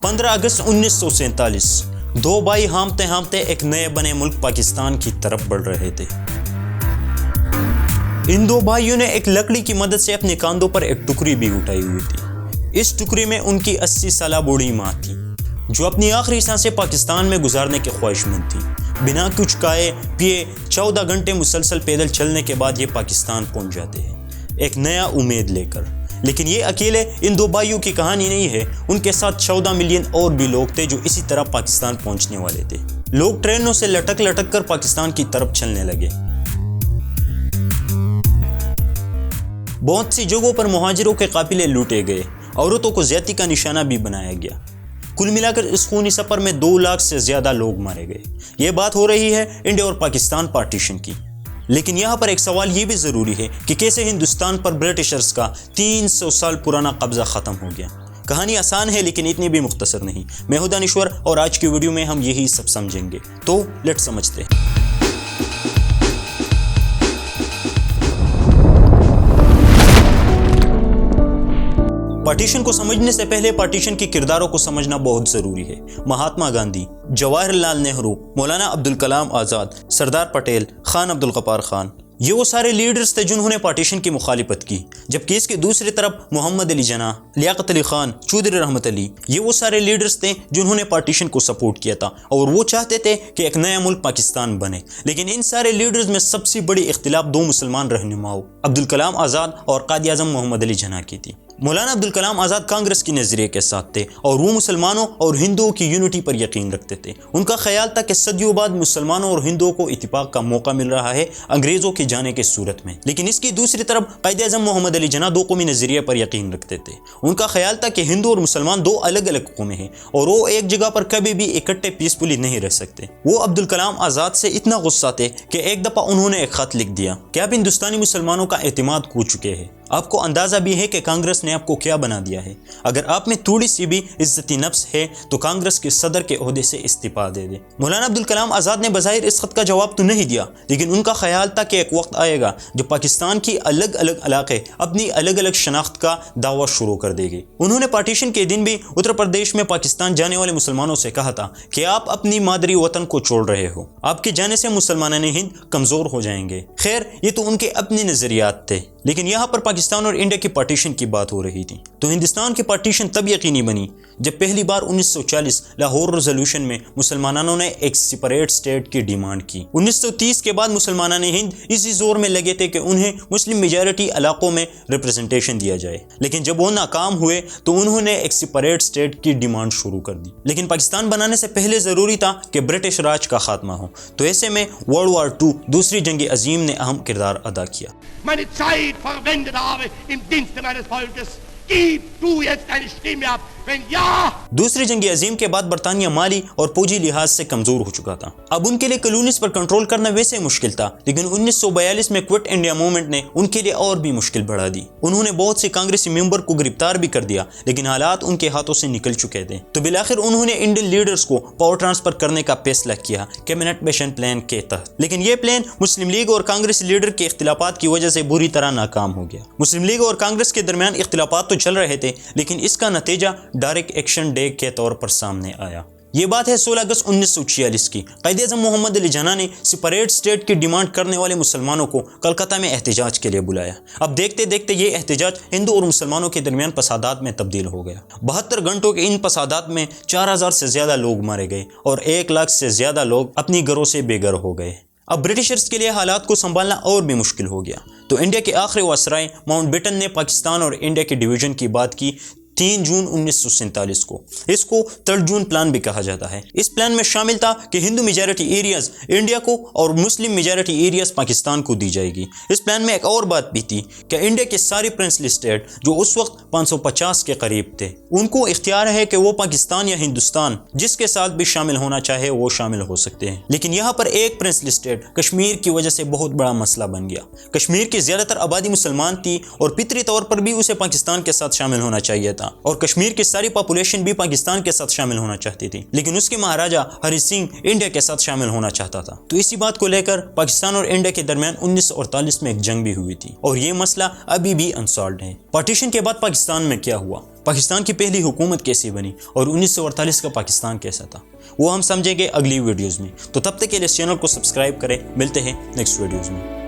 15 اگست 1947 دو بھائی ہامتے ہامتے ایک نئے بنے ملک پاکستان کی طرف بڑھ رہے تھے۔ ان دو بھائیوں نے ایک لکڑی کی مدد سے اپنے کاندھوں پر ایک ٹکری بھی اٹھائی ہوئی تھی۔ اس ٹکری میں ان کی 80 سالہ بوڑھی ماں تھی، جو اپنی آخری سانسیں پاکستان میں گزارنے کے خواہش مند تھی۔ بنا کچھ کھائے پیے 14 گھنٹے مسلسل پیدل چلنے کے بعد یہ پاکستان پہنچ جاتے ہیں، ایک نیا امید لے کر۔ لیکن یہ اکیلے ان دو بھائیوں کی کہانی نہیں ہے، ان کے ساتھ 14 ملین اور بھی لوگ تھے جو اسی طرح پاکستان پہنچنے والے تھے۔ لوگ ٹرینوں سے لٹک لٹک کر پاکستان کی طرف چلنے لگے۔ بہت سی جگہوں پر مہاجروں کے قافلے لوٹے گئے، عورتوں کو زیادتی کا نشانہ بھی بنایا گیا۔ کل ملا کر اس خونی سفر میں 2 لاکھ سے زیادہ لوگ مارے گئے۔ یہ بات ہو رہی ہے انڈیا اور پاکستان پارٹیشن کی، لیکن یہاں پر ایک سوال یہ بھی ضروری ہے کہ کیسے ہندوستان پر برٹشرز کا 300 سال پرانا قبضہ ختم ہو گیا۔ کہانی آسان ہے لیکن اتنی بھی مختصر نہیں۔ میں ہوں دانشور اور آج کی ویڈیو میں ہم یہی سب سمجھیں گے، تو لیٹ سمجھتے ہیں۔ پارٹیشن کو سمجھنے سے پہلے پارٹیشن کے کرداروں کو سمجھنا بہت ضروری ہے۔ مہاتما گاندھی، جواہر لال نہرو، مولانا عبدالکلام آزاد، سردار پٹیل، خان عبدالغفار خان، یہ وہ سارے لیڈرز تھے جنہوں نے پارٹیشن کی مخالفت کی، جبکہ اس کے دوسری طرف محمد علی جناح، لیاقت علی خان، چودھری رحمت علی، یہ وہ سارے لیڈرز تھے جنہوں نے پارٹیشن کو سپورٹ کیا تھا اور وہ چاہتے تھے کہ ایک نیا ملک پاکستان بنے۔ لیکن ان سارے لیڈرز میں سب سے بڑی اختلاف 2 مسلمان رہنماؤں عبدالکلام آزاد اور قائد اعظم محمد علی جناح کی تھی۔ مولانا عبدالکلام آزاد کانگریس کی نظریے کے ساتھ تھے اور وہ مسلمانوں اور ہندوؤں کی یونٹی پر یقین رکھتے تھے۔ ان کا خیال تھا کہ صدیوں بعد مسلمانوں اور ہندوؤں کو اتفاق کا موقع مل رہا ہے انگریزوں کے جانے کے صورت میں۔ لیکن اس کی دوسری طرف قائد اعظم محمد علی جناح 2 قومی نظریے پر یقین رکھتے تھے۔ ان کا خیال تھا کہ ہندو اور مسلمان 2 الگ الگ قومیں ہیں اور وہ ایک جگہ پر کبھی بھی اکٹھے پیسفلی نہیں رہ سکتے۔ وہ عبدالکلام آزاد سے اتنا غصہ تھے کہ ایک دفعہ انہوں نے ایک خط لکھ دیا کہ آپ ہندوستانی مسلمانوں کا اعتماد کھو چکے ہیں۔ آپ کو اندازہ بھی ہے کہ کانگریس نے آپ کو کیا بنا دیا ہے۔ اگر آپ میں تھوڑی سی بھی عزتی نفس ہے تو کانگریس کے صدر کے عہدے سے استعفیٰ دے دیں۔ مولانا عبدالکلام آزاد نے بظاہر اس خط کا جواب تو نہیں دیا، لیکن ان کا خیال تھا کہ ایک وقت آئے گا جب پاکستان کی الگ الگ علاقے اپنی الگ الگ شناخت کا دعویٰ شروع کر دے گی۔ انہوں نے پارٹیشن کے دن بھی اتر پردیش میں پاکستان جانے والے مسلمانوں سے کہا تھا کہ آپ اپنی مادری وطن کو چھوڑ رہے ہو، آپ کے جانے سے مسلمان ہند کمزور ہو جائیں گے۔ خیر، یہ تو ان کے اپنے نظریات تھے، لیکن یہاں پر پاکستان اور انڈیا کی پارٹیشن کی بات ہو رہی تھی۔ تو ہندوستان کی پارٹیشن تب یقینی بنی جب پہلی بار 1940 لاہور ریزولوشن میں مسلمانوں نے ایک سپریٹ اسٹیٹ کی ڈیمانڈ کی۔ 1930 کے بعد مسلمانان ہند اسی زور میں لگے تھے کہ انہیں مسلم میجارٹی علاقوں میں ریپرزنٹیشن دیا جائے، لیکن جب وہ ناکام ہوئے تو انہوں نے ایک سپریٹ اسٹیٹ کی ڈیمانڈ شروع کر دی۔ لیکن پاکستان بنانے سے پہلے ضروری تھا کہ برٹش راج کا خاتمہ ہو، تو ایسے میں ورلڈ وار 2 دوسری جنگ عظیم نے اہم کردار ادا کیا۔ meine Zeit verwendet habe im Dienste meines Volkes. Gib du jetzt deine Stimme ab, wenn ja! دوسری جنگ عظیم کے بعد برطانیہ مالی اور فوجی لحاظ سے کمزور ہو چکا تھا۔ اب ان کے لیے کالونیز پر کنٹرول کرنا ویسے مشکل تھا، لیکن 1942 میں کوئٹ انڈیا موومنٹ نے ان کے لیے اور بھی مشکل بڑھا دی۔ انہوں نے بہت سے کانگریسی ممبر کو گرفتار بھی کر دیا، لیکن حالات ان کے ہاتھوں سے نکل چکے تھے۔ تو بالآخر انہوں نے انڈین لیڈرز کو پاور ٹرانسفر کرنے کا فیصلہ کیا کیبنٹ مشن پلان کے تحت، لیکن یہ پلان مسلم لیگ اور کانگریس لیڈر کے اختلافات کی وجہ سے بری طرح ناکام ہو گیا۔ مسلم لیگ اور کانگریس کے درمیان اختلافات تو چل رہے تھے، لیکن اس کا نتیجہ ڈائریکٹ ایکشن ڈے کے طور پر سامنے آیا۔ یہ بات ہے 16 اگست 1946 کی۔ قائد اعظم محمد علی جناح نے سپریٹ اسٹیٹ کی ڈیمانڈ کرنے والے مسلمانوں کو کلکتہ میں احتجاج کے لیے بلایا۔ اب دیکھتے دیکھتے یہ احتجاج ہندو اور مسلمانوں کے درمیان فسادات میں تبدیل ہو گیا۔ 72 گھنٹوں کے ان فسادات میں 4000 سے زیادہ لوگ مارے گئے اور 1 لاکھ سے زیادہ لوگ اپنی گھروں سے بے گھر ہو گئے۔ اب برٹشرز کے لیے حالات کو سنبھالنا اور بھی مشکل ہو گیا، تو انڈیا کے آخری وائسرائے ماؤنٹ بیٹن نے پاکستان اور انڈیا کے ڈویژن کی بات کی 3 جون 1947 کو۔ اس کو 3 جون پلان بھی کہا جاتا ہے۔ اس پلان میں شامل تھا کہ ہندو میجارٹی ایریاز انڈیا کو اور مسلم میجارٹی ایریاز پاکستان کو دی جائے گی۔ اس پلان میں ایک اور بات بھی تھی کہ انڈیا کے ساری پرنسلی اسٹیٹ جو اس وقت 550 کے قریب تھے، ان کو اختیار ہے کہ وہ پاکستان یا ہندوستان جس کے ساتھ بھی شامل ہونا چاہے وہ شامل ہو سکتے ہیں۔ لیکن یہاں پر ایک پرنسلی اسٹیٹ کشمیر کی وجہ سے بہت بڑا مسئلہ بن گیا۔ کشمیر کی زیادہ تر آبادی مسلمان تھی اور فطری طور پر بھی اسے پاکستان کے ساتھ شامل ہونا چاہیے تھا، اور کشمیر کی ساری پاپولیشن بھی پاکستان کے ساتھ شامل ہونا چاہتی تھی، لیکن اس کے مہاراجہ ہری سنگھ انڈیا کے ساتھ شامل ہونا چاہتا تھا۔ تو اسی بات کو لے کر پاکستان اور انڈیا کے درمیان 1948 میں ایک جنگ بھی ہوئی تھی، اور یہ مسئلہ ابھی بھی انسالوڈ ہے۔ پارٹیشن کے بعد پاکستان میں کیا ہوا؟ پاکستان کی پہلی حکومت کیسے بنی اور 1948 کا پاکستان کیسا تھا، وہ ہم سمجھیں گے اگلی ویڈیوز میں۔ تو تب تک کے لیے اس چینل کو سبسکرائب کریں، ملتے ہیں نیکسٹ ویڈیوز میں۔